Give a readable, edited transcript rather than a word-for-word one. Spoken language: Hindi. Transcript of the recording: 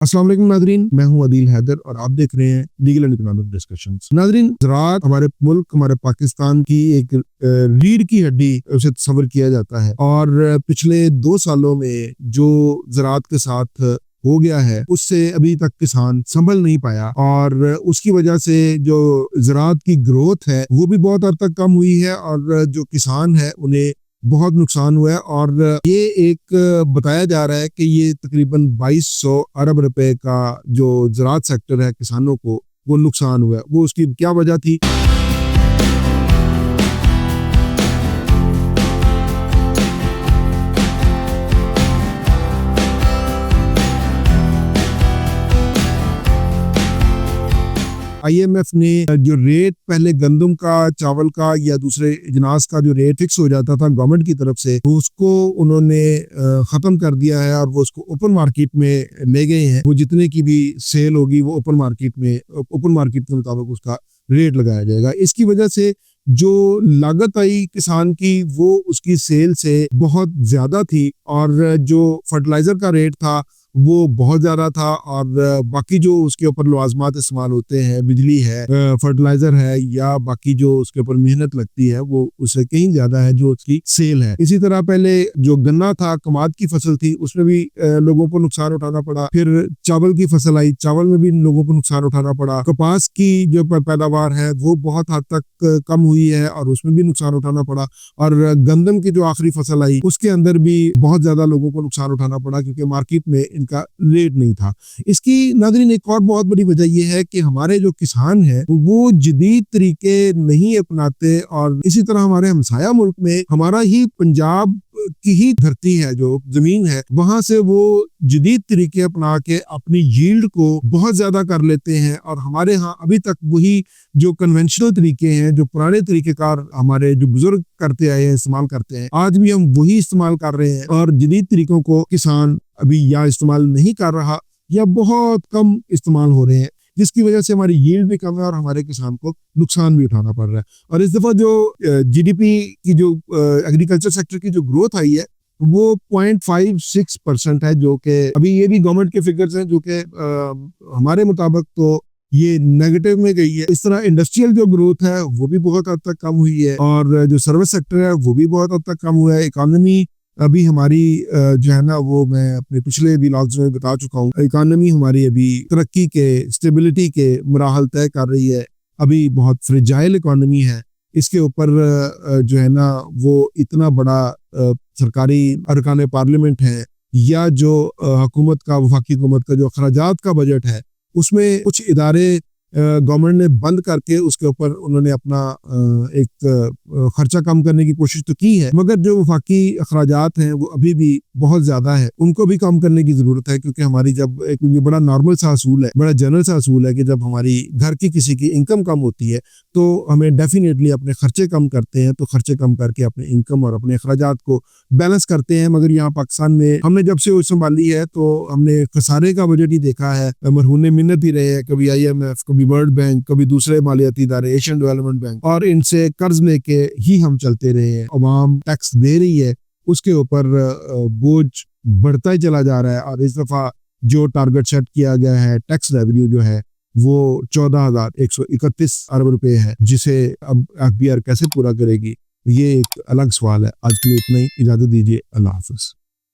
अस्सलाम वालेकुम नादरीन, मैं हूं अदील हैदर और आप देख रहे हैं लीगल एंड इकोनॉमिक डिस्कशंस। नादरीन, ज़राअत हमारे मुल्क, हमारे पाकिस्तान की एक रीढ़ की हड्डी उसे तस्वर किया जाता है और पिछले 2 सालों में जो ज़राअत के साथ हो गया है उससे अभी तक किसान संभल नहीं पाया और उसकी वजह से जो ज़राअत की ग्रोथ है वो भी बहुत हद तक कम हुई है और जो किसान है उन्हें बहुत नुकसान हुआ है। और ये एक बताया जा रहा है कि ये तकरीबन 2200 अरब रुपए का जो ज़राअत सेक्टर है किसानों को वो नुकसान हुआ है। वो उसकी क्या वजह थी? IMF ने जो रेट पहले गंदम का, चावल का या दूसरे अजनास का जो रेट फिक्स हो जाता था गवर्नमेंट की तरफ से, उसको उन्होंने ख़त्म कर दिया है और वो उसको ओपन मार्केट में ले गए हैं। वो जितने की भी सेल होगी वो ओपन मार्केट के मुताबिक उसका रेट लगाया जाएगा। इसकी वजह से जो लागत आई किसान की वो उसकी सेल से बहुत ज़्यादा थी और जो फर्टिलाइज़र का रेट था वो बहुत ज़्यादा था और बाकी जो उसके ऊपर लवाजमात इस्तेमाल होते हैं, बिजली है, फर्टिलाइज़र है या बाकी जो उसके ऊपर मेहनत लगती है वो उससे कहीं ज़्यादा है जो उसकी सेल है। इसी तरह पहले जो गन्ना था, कमाद की फसल थी, उसमें भी लोगों को नुकसान उठाना पड़ा। फिर चावल की फसल आई, चावल में भी लोगों को नुकसान उठाना पड़ा। कपास की जो पैदावार है वो बहुत हद तक कम हुई है और उसमें भी नुकसान उठाना पड़ा। और गंदम की जो आखिरी फसल आई उसके अंदर भी बहुत ज़्यादा लोगों को नुकसान उठाना पड़ा क्योंकि मार्केट में इनका रेट नहीं था। इसकी नाज़रीन एक और बहुत बड़ी वजह यह है कि हमारे जो किसान हैं वो जदीद तरीके नहीं अपनाते और इसी तरह हमारे हमसाया मुल्क में हमारा ही पंजाब की ही धरती है, जो जमीन है, वहां से वो जदीद तरीके अपना के अपनी यील्ड को बहुत ज्यादा कर लेते हैं और हमारे यहाँ अभी तक वही जो कन्वेंशनल तरीके हैं, जो पुराने तरीकेकार हमारे जो बुजुर्ग करते आए हैं, इस्तेमाल करते हैं, आज भी हम वही इस्तेमाल कर रहे हैं और जदीद तरीकों को किसान अभी या इस्तेमाल नहीं कर रहा या बहुत कम इस्तेमाल हो रहे हैं, जिसकी वजह से हमारी यील्ड भी कम है और हमारे किसान को नुकसान भी उठाना पड़ रहा है। और इस दफ़ा जो GDP की जो एग्रीकल्चर सेक्टर की जो ग्रोथ आई है वो 0.56% है, जो कि अभी ये भी गवर्नमेंट के फिगर्स हैं जो कि हमारे मुताबिक तो ये नेगेटिव में गई है। इस तरह इंडस्ट्रियल जो ग्रोथ है वो भी बहुत हद तक कम हुई है और जो सर्विस सेक्टर है वो भी बहुत हद तक कम हुआ है। इकोनॉमी अभी हमारी जो है ना, वो मैं अपने पिछले व्लॉग्स में बता चुका हूँ, इकोनॉमी हमारी अभी तरक्की के, स्टेबिलिटी के मराहल तय कर रही है। अभी बहुत फ्रेजाइल इकोनॉमी है। इसके ऊपर जो है ना वो इतना बड़ा सरकारी अरकान पार्लियामेंट है या जो हुकूमत का, वफाकी हुकूमत का जो अखराजात का बजट है उसमें कुछ इदारे गवर्नमेंट ने बंद करके उसके ऊपर उन्होंने अपना एक खर्चा कम करने की कोशिश तो की है, मगर जो वफाकी अखराजात हैं वो अभी भी बहुत ज़्यादा है, उनको भी कम करने की ज़रूरत है। क्योंकि हमारी जब एक बड़ा नॉर्मल सा असूल है, बड़ा जनरल सा असूल है कि जब हमारी घर की किसी की इनकम कम होती है तो हमें डेफिनेटली अपने खर्चे कम करते हैं, तो खर्चे कम करके अपने इनकम और अपने अखराजात को बैलेंस करते हैं। मगर यहाँ पाकिस्तान में हमने जब से संभाली है तो हमने खसारे का बजट ही देखा है, मरहूने मिन्नत ही रहे हैं, कभी IMF, कभी वर्ल्ड बैंक, कभी दूसरे मालियाती इदारे, एशियन डेवलपमेंट बैंक, और इनसे कर्ज लेके ही हम चलते रहे हैं। अवाम टैक्स दे रही है, उसके ऊपर बोझ बढ़ता ही चला जा रहा है और इस दफा जो टारगेट सेट किया गया है टैक्स रेवेन्यू जो है वो 14,131 अरब रुपए है, जिसे अब FBR कैसे पूरा करेगी ये एक अलग सवाल है। आज के लिए इतना ही, इजाजत दीजिए, अल्लाह हाफिज।